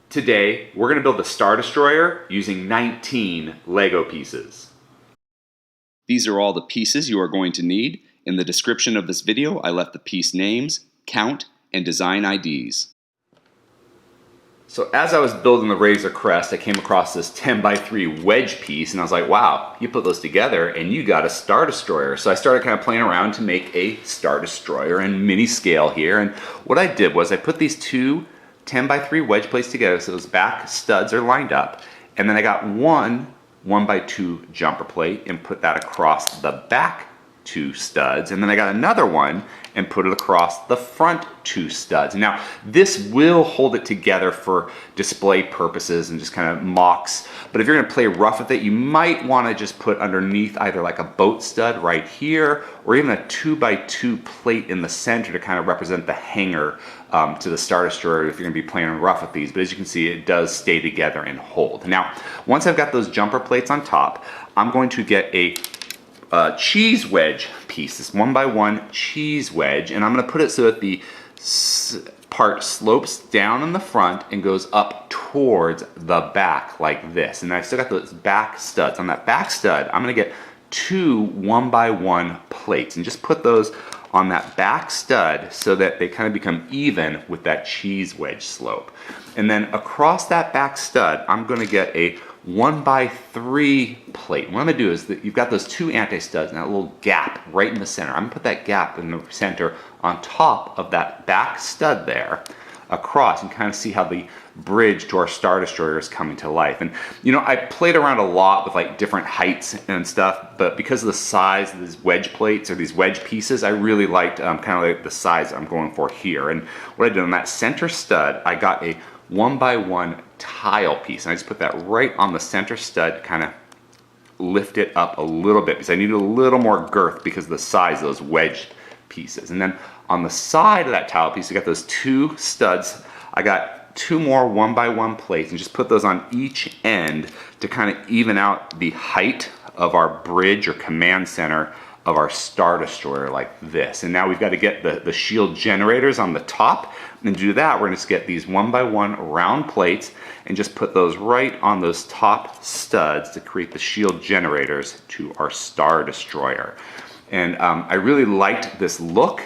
Today, we're going to build the Star Destroyer using 19 LEGO pieces. These are all the pieces you are going to need. In the description of this video, I left the piece names, count, and design IDs. So as I was building the Razor Crest, I came across this 10x3 wedge piece, and I was like, wow, you put those together and you got a Star Destroyer. So I started kind of playing around to make a Star Destroyer in mini scale here. And what I did was I put these two 10x3 wedge plates together so those back studs are lined up, and then I got one 1x2 jumper plate and put that across the back two studs, and then I got another one and put it across the front two studs. Now this will hold it together for display purposes and just kind of mocks, but if you're going to play rough with it, you might want to just put underneath either like a boat stud right here or even a 2x2 plate in the center to kind of represent the hanger to the Star Destroyer if you're going to be playing rough with these. But as you can see, it does stay together and hold. Now once I've got those jumper plates on top, I'm going to get a cheese wedge piece, this 1x1 cheese wedge, and I'm going to put it so that the part slopes down in the front and goes up towards the back like this. And I've still got those back studs. On that back stud, I'm going to get two 1x1 plates and just put those on that back stud so that they kind of become even with that cheese wedge slope. And then across that back stud, I'm going to get a 1x3 plate. What I'm going to do is that you've got those two anti-studs and that little gap right in the center. I'm going to put that gap in the center on top of that back stud there across and kind of see how the bridge to our Star Destroyer is coming to life. And you know, I played around a lot with like different heights and stuff, but because of the size of these wedge plates or these wedge pieces, I really liked kind of like the size I'm going for here. And what I did on that center stud, I got a 1x1 tile piece, and I just put that right on the center stud to kind of lift it up a little bit because I needed a little more girth because of the size of those wedged pieces. And then on the side of that tile piece, you got those two studs. I got two more 1x1 plates and just put those on each end to kind of even out the height of our bridge or command center of our Star Destroyer like this. And now we've got to get the shield generators on the top. And to do that, we're going to just get these 1x1 round plates and just put those right on those top studs to create the shield generators to our Star Destroyer. And I really liked this look,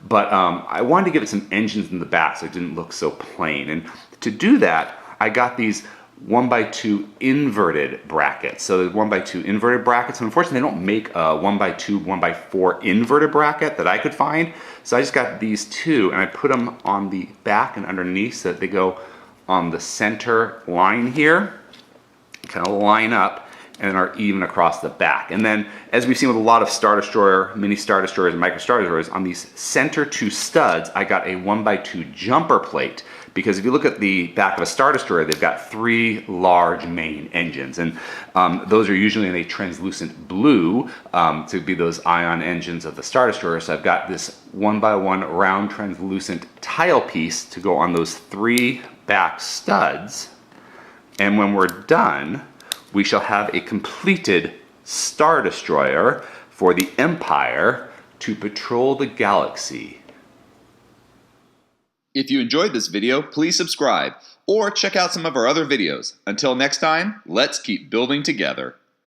but I wanted to give it some engines in the back so it didn't look so plain. And to do that, I got these 1x2 inverted brackets. So the 1x2 inverted brackets, and unfortunately they don't make a 1x2, 1x4 inverted bracket that I could find. So I just got these two and I put them on the back and underneath so that they go on the center line here, kind of line up and are even across the back. And then as we've seen with a lot of Star Destroyer, mini Star Destroyers and micro Star Destroyers, on these center two studs, I got a 1x2 jumper plate. Because if you look at the back of a Star Destroyer, they've got three large main engines, and those are usually in a translucent blue to be those ion engines of the Star Destroyer. So I've got this 1x1 round translucent tile piece to go on those three back studs, and when we're done, we shall have a completed Star Destroyer for the Empire to patrol the galaxy. If you enjoyed this video, please subscribe or check out some of our other videos. Until next time, let's keep building together.